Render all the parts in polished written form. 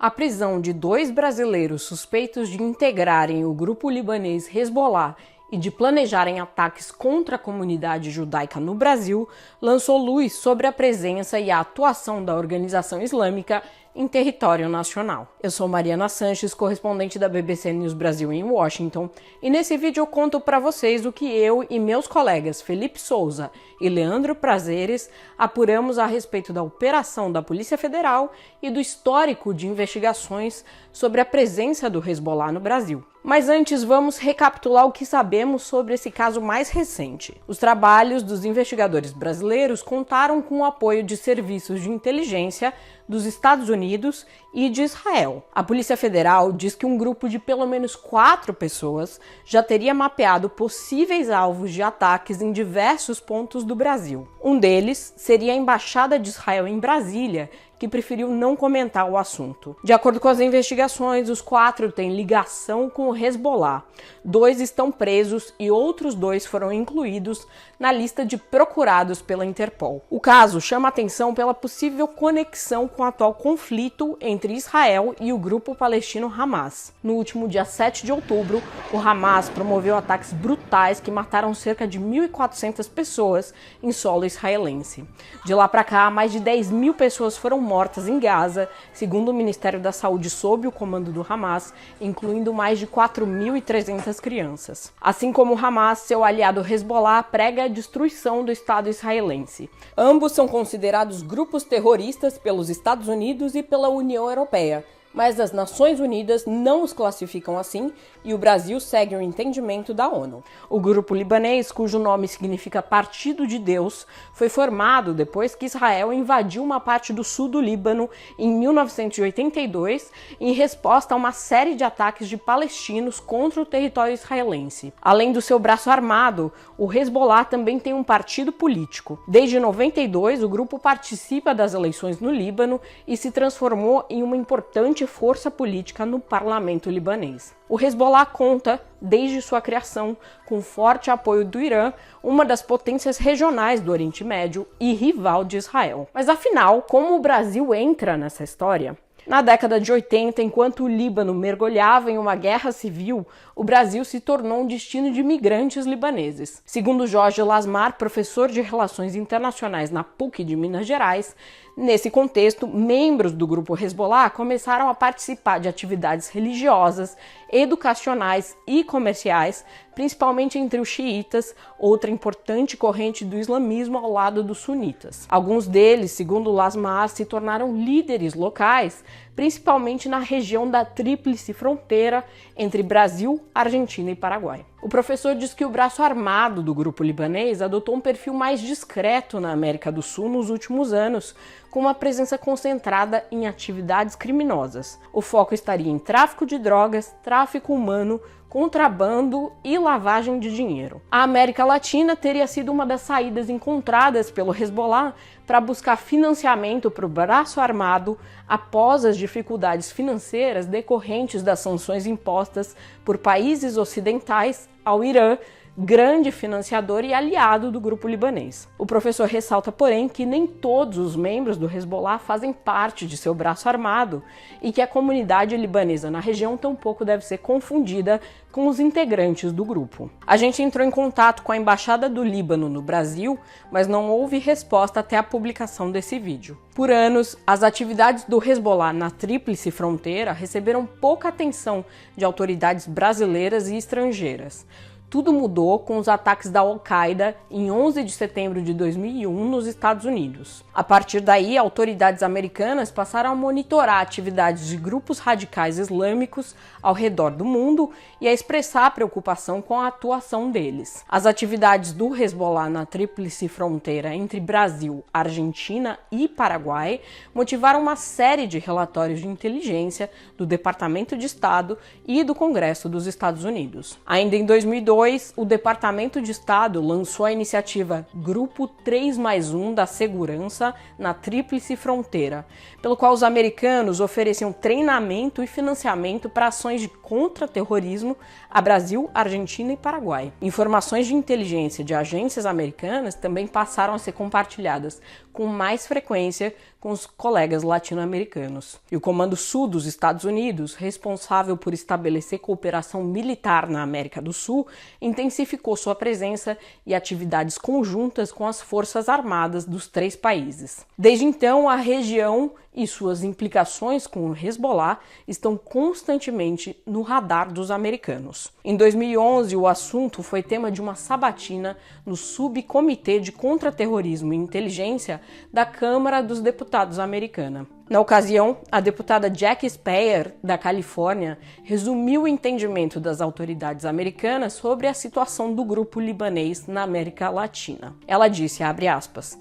A prisão de 2 brasileiros suspeitos de integrarem o grupo libanês Hezbollah e de planejarem ataques contra a comunidade judaica no Brasil lançou luz sobre a presença e a atuação da organização islâmica em território nacional. Eu sou Mariana Sanches, correspondente da BBC News Brasil em Washington, e nesse vídeo eu conto para vocês o que eu e meus colegas Felipe Souza e Leandro Prazeres apuramos a respeito da operação da Polícia Federal e do histórico de investigações sobre a presença do Hezbollah no Brasil. Mas antes, vamos recapitular o que sabemos sobre esse caso mais recente. Os trabalhos dos investigadores brasileiros contaram com o apoio de serviços de inteligência dos Estados Unidos e de Israel. A Polícia Federal diz que um grupo de pelo menos 4 pessoas já teria mapeado possíveis alvos de ataques em diversos pontos do Brasil. Um deles seria a Embaixada de Israel em Brasília, que preferiu não comentar o assunto. De acordo com as investigações, os 4 têm ligação com o Hezbollah. 2 estão presos e outros 2 foram incluídos na lista de procurados pela Interpol. O caso chama atenção pela possível conexão com o atual conflito entre Israel e o grupo palestino Hamas. No último dia 7 de outubro, o Hamas promoveu ataques brutais que mataram cerca de 1.400 pessoas em solo israelense. De lá para cá, mais de 10.000 pessoas foram mortas em Gaza, segundo o Ministério da Saúde sob o comando do Hamas, incluindo mais de 4.300 crianças. Assim como o Hamas, seu aliado Hezbollah prega a destruição do Estado israelense. Ambos são considerados grupos terroristas pelos Estados Unidos e pela União Europeia, mas as Nações Unidas não os classificam assim e o Brasil segue o entendimento da ONU. O grupo libanês, cujo nome significa Partido de Deus, foi formado depois que Israel invadiu uma parte do sul do Líbano em 1982 em resposta a uma série de ataques de palestinos contra o território israelense. Além do seu braço armado, o Hezbollah também tem um partido político. Desde 92, o grupo participa das eleições no Líbano e se transformou em uma importante força política no parlamento libanês. O Hezbollah conta, desde sua criação, com forte apoio do Irã, uma das potências regionais do Oriente Médio e rival de Israel. Mas afinal, como o Brasil entra nessa história? Na década de 80, enquanto o Líbano mergulhava em uma guerra civil, o Brasil se tornou um destino de imigrantes libaneses. Segundo Jorge Lasmar, professor de Relações Internacionais na PUC de Minas Gerais, nesse contexto, membros do grupo Hezbollah começaram a participar de atividades religiosas, educacionais e comerciais, principalmente entre os xiitas, outra importante corrente do islamismo ao lado dos sunitas. Alguns deles, segundo Lasmar, se tornaram líderes locais, principalmente na região da tríplice fronteira entre Brasil, Argentina e Paraguai. O professor diz que o braço armado do grupo libanês adotou um perfil mais discreto na América do Sul nos últimos anos, com uma presença concentrada em atividades criminosas. O foco estaria em tráfico de drogas, tráfico humano, contrabando e lavagem de dinheiro. A América Latina teria sido uma das saídas encontradas pelo Hezbollah para buscar financiamento para o braço armado após as dificuldades financeiras decorrentes das sanções impostas por países ocidentais ao Irã, grande financiador e aliado do grupo libanês. O professor ressalta, porém, que nem todos os membros do Hezbollah fazem parte de seu braço armado e que a comunidade libanesa na região tampouco deve ser confundida com os integrantes do grupo. A gente entrou em contato com a Embaixada do Líbano no Brasil, mas não houve resposta até a publicação desse vídeo. Por anos, as atividades do Hezbollah na tríplice fronteira receberam pouca atenção de autoridades brasileiras e estrangeiras. Tudo mudou com os ataques da Al-Qaeda em 11 de setembro de 2001 nos Estados Unidos. A partir daí, autoridades americanas passaram a monitorar atividades de grupos radicais islâmicos ao redor do mundo e a expressar preocupação com a atuação deles. As atividades do Hezbollah na tríplice fronteira entre Brasil, Argentina e Paraguai motivaram uma série de relatórios de inteligência do Departamento de Estado e do Congresso dos Estados Unidos. Ainda em 2012, 2002, o Departamento de Estado lançou a iniciativa Grupo 3+1 da Segurança na Tríplice Fronteira, pelo qual os americanos ofereciam treinamento e financiamento para ações de contra-terrorismo a Brasil, Argentina e Paraguai. Informações de inteligência de agências americanas também passaram a ser compartilhadas com mais frequência com os colegas latino-americanos. E o Comando Sul dos Estados Unidos, responsável por estabelecer cooperação militar na América do Sul, intensificou sua presença e atividades conjuntas com as Forças Armadas dos três países. Desde então, a região e suas implicações com o Hezbollah estão constantemente no radar dos americanos. Em 2011, o assunto foi tema de uma sabatina no Subcomitê de Contra-Terrorismo e Inteligência da Câmara dos Deputados americana. Na ocasião, a deputada Jackie Speier, da Califórnia, resumiu o entendimento das autoridades americanas sobre a situação do grupo libanês na América Latina. Ela disse, abre aspas,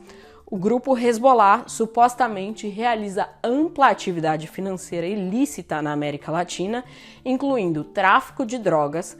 o grupo Hezbollah supostamente realiza ampla atividade financeira ilícita na América Latina, incluindo tráfico de drogas,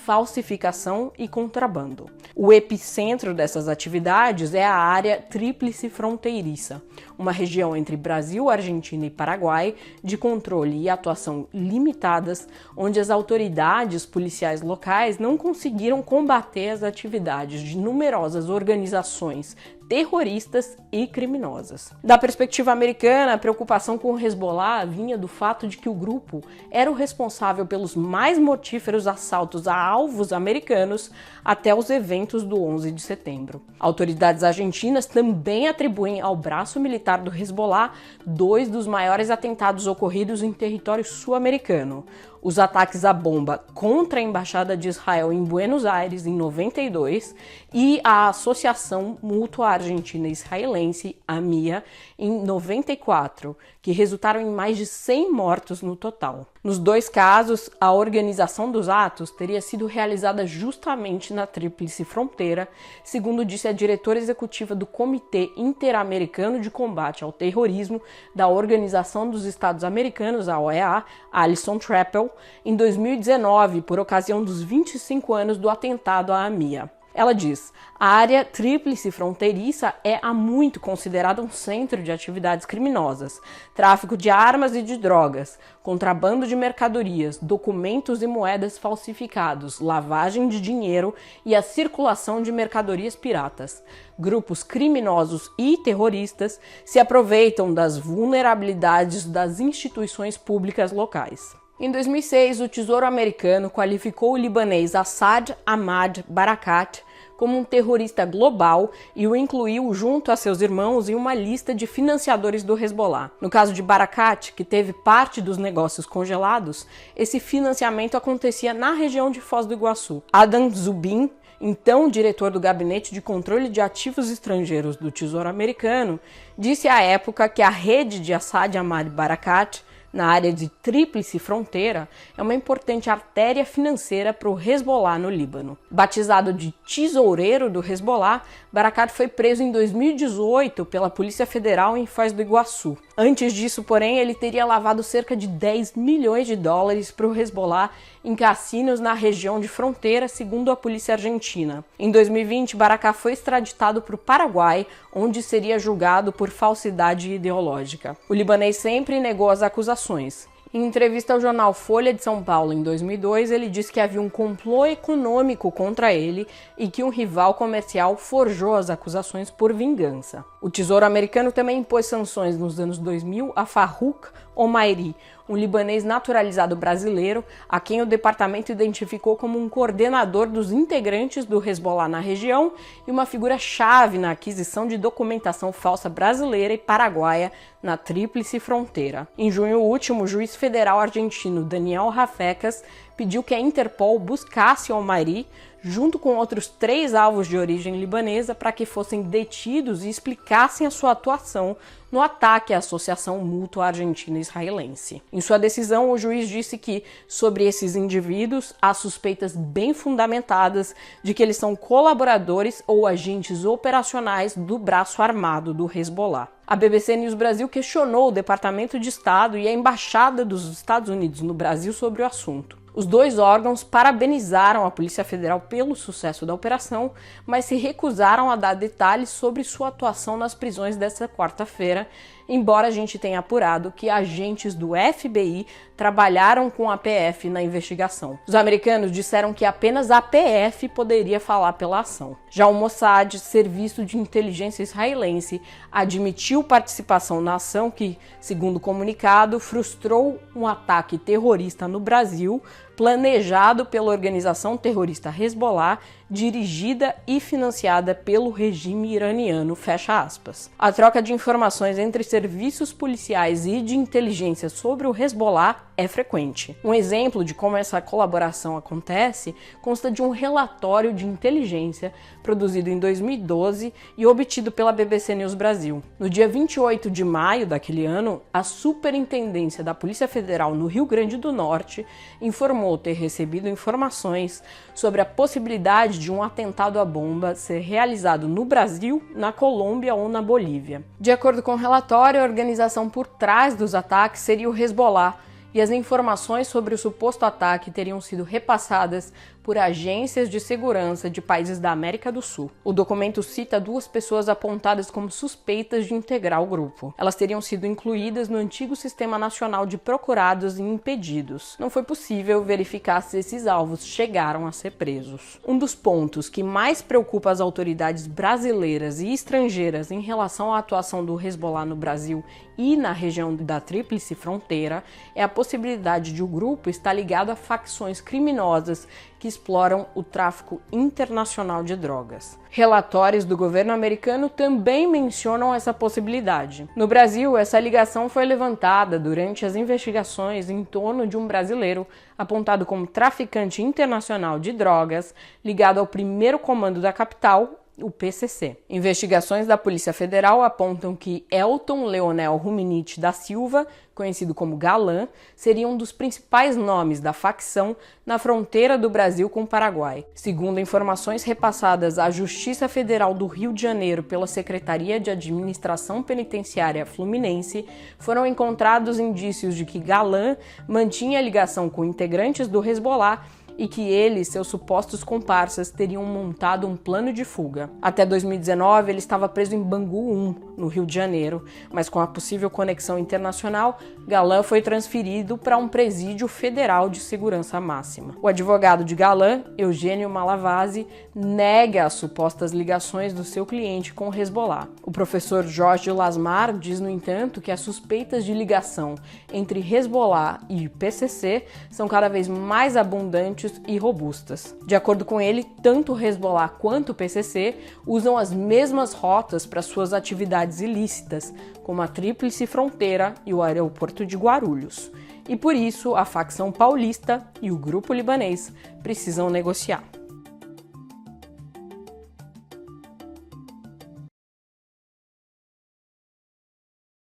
falsificação e contrabando. O epicentro dessas atividades é a área tríplice fronteiriça, uma região entre Brasil, Argentina e Paraguai, de controle e atuação limitadas, onde as autoridades policiais locais não conseguiram combater as atividades de numerosas organizações terroristas e criminosas. Da perspectiva americana, a preocupação com o Hezbollah vinha do fato de que o grupo era o responsável pelos mais mortíferos assaltos a alvos americanos até os eventos do 11 de setembro. Autoridades argentinas também atribuem ao braço militar do Hezbollah dois dos maiores atentados ocorridos em território sul-americano: os ataques à bomba contra a Embaixada de Israel em Buenos Aires, em 92, e a Associação Mútua Argentina-Israelense, AMIA, em 94, que resultaram em mais de 100 mortos no total. Nos dois casos, a organização dos atos teria sido realizada justamente na Tríplice Fronteira, segundo disse a diretora executiva do Comitê Interamericano de Combate ao Terrorismo da Organização dos Estados Americanos, a OEA, Alison Trappel, em 2019, por ocasião dos 25 anos do atentado à AMIA. Ela diz, a área tríplice fronteiriça é há muito considerada um centro de atividades criminosas, tráfico de armas e de drogas, contrabando de mercadorias, documentos e moedas falsificados, lavagem de dinheiro e a circulação de mercadorias piratas. Grupos criminosos e terroristas se aproveitam das vulnerabilidades das instituições públicas locais. Em 2006, o Tesouro americano qualificou o libanês Assad Ahmad Barakat como um terrorista global e o incluiu junto a seus irmãos em uma lista de financiadores do Hezbollah. No caso de Barakat, que teve parte dos negócios congelados, esse financiamento acontecia na região de Foz do Iguaçu. Adam Zubin, então diretor do Gabinete de Controle de Ativos Estrangeiros do Tesouro Americano, disse à época que a rede de Assad Ahmad Barakat na área de Tríplice Fronteira, é uma importante artéria financeira para o Hezbollah no Líbano. Batizado de tesoureiro do Hezbollah, Barakat foi preso em 2018 pela Polícia Federal em Foz do Iguaçu. Antes disso, porém, ele teria lavado cerca de 10 milhões de dólares para o Hezbollah em cassinos na região de fronteira, segundo a polícia argentina. Em 2020, Barakat foi extraditado para o Paraguai, onde seria julgado por falsidade ideológica. O libanês sempre negou as acusações. Em entrevista ao jornal Folha de São Paulo em 2002, ele disse que havia um complô econômico contra ele e que um rival comercial forjou as acusações por vingança. O Tesouro americano também impôs sanções nos anos 2000 a Farouk Omairi, um libanês naturalizado brasileiro, a quem o departamento identificou como um coordenador dos integrantes do Hezbollah na região e uma figura-chave na aquisição de documentação falsa brasileira e paraguaia na Tríplice Fronteira. Em junho último, o juiz federal argentino Daniel Rafecas pediu que a Interpol buscasse Omairi junto com outros 3 alvos de origem libanesa para que fossem detidos e explicassem a sua atuação no ataque à Associação Mútua Argentina-Israelense. Em sua decisão, o juiz disse que, sobre esses indivíduos, há suspeitas bem fundamentadas de que eles são colaboradores ou agentes operacionais do braço armado do Hezbollah. A BBC News Brasil questionou o Departamento de Estado e a Embaixada dos Estados Unidos no Brasil sobre o assunto. Os dois órgãos parabenizaram a Polícia Federal pelo sucesso da operação, mas se recusaram a dar detalhes sobre sua atuação nas prisões desta quarta-feira, embora a gente tenha apurado que agentes do FBI trabalharam com a PF na investigação. Os americanos disseram que apenas a PF poderia falar pela ação. Já o Mossad, serviço de inteligência israelense, admitiu participação na ação que, segundo o comunicado, frustrou um ataque terrorista no Brasil, planejado pela organização terrorista Hezbollah, dirigida e financiada pelo regime iraniano, fecha aspas. A troca de informações entre serviços policiais e de inteligência sobre o Hezbollah é frequente. Um exemplo de como essa colaboração acontece consta de um relatório de inteligência produzido em 2012 e obtido pela BBC News Brasil. No dia 28 de maio daquele ano, a Superintendência da Polícia Federal no Rio Grande do Norte informou ter recebido informações sobre a possibilidade de um atentado à bomba ser realizado no Brasil, na Colômbia ou na Bolívia. De acordo com o relatório, a organização por trás dos ataques seria o Hezbollah, e as informações sobre o suposto ataque teriam sido repassadas por agências de segurança de países da América do Sul. O documento cita 2 pessoas apontadas como suspeitas de integrar o grupo. Elas teriam sido incluídas no antigo Sistema Nacional de Procurados e Impedidos. Não foi possível verificar se esses alvos chegaram a ser presos. Um dos pontos que mais preocupa as autoridades brasileiras e estrangeiras em relação à atuação do Hezbollah no Brasil e na região da Tríplice Fronteira é a possibilidade de o grupo estar ligado a facções criminosas que exploram o tráfico internacional de drogas. Relatórios do governo americano também mencionam essa possibilidade. No Brasil, essa ligação foi levantada durante as investigações em torno de um brasileiro apontado como traficante internacional de drogas ligado ao primeiro comando da capital, o PCC. Investigações da Polícia Federal apontam que Elton Leonel Ruminich da Silva, conhecido como Galan, seria um dos principais nomes da facção na fronteira do Brasil com o Paraguai. Segundo informações repassadas à Justiça Federal do Rio de Janeiro pela Secretaria de Administração Penitenciária Fluminense, foram encontrados indícios de que Galan mantinha ligação com integrantes do Hezbollah e que ele e seus supostos comparsas teriam montado um plano de fuga. Até 2019, ele estava preso em Bangu 1, no Rio de Janeiro, mas com a possível conexão internacional, Galan foi transferido para um presídio federal de segurança máxima. O advogado de Galan, Eugênio Malavasi, nega as supostas ligações do seu cliente com o Hezbollah. O professor Jorge Lasmar diz, no entanto, que as suspeitas de ligação entre Hezbollah e PCC são cada vez mais abundantes e robustas. De acordo com ele, tanto o Hezbollah quanto o PCC usam as mesmas rotas para suas atividades ilícitas, como a Tríplice Fronteira e o aeroporto de Guarulhos. E por isso, a facção paulista e o grupo libanês precisam negociar.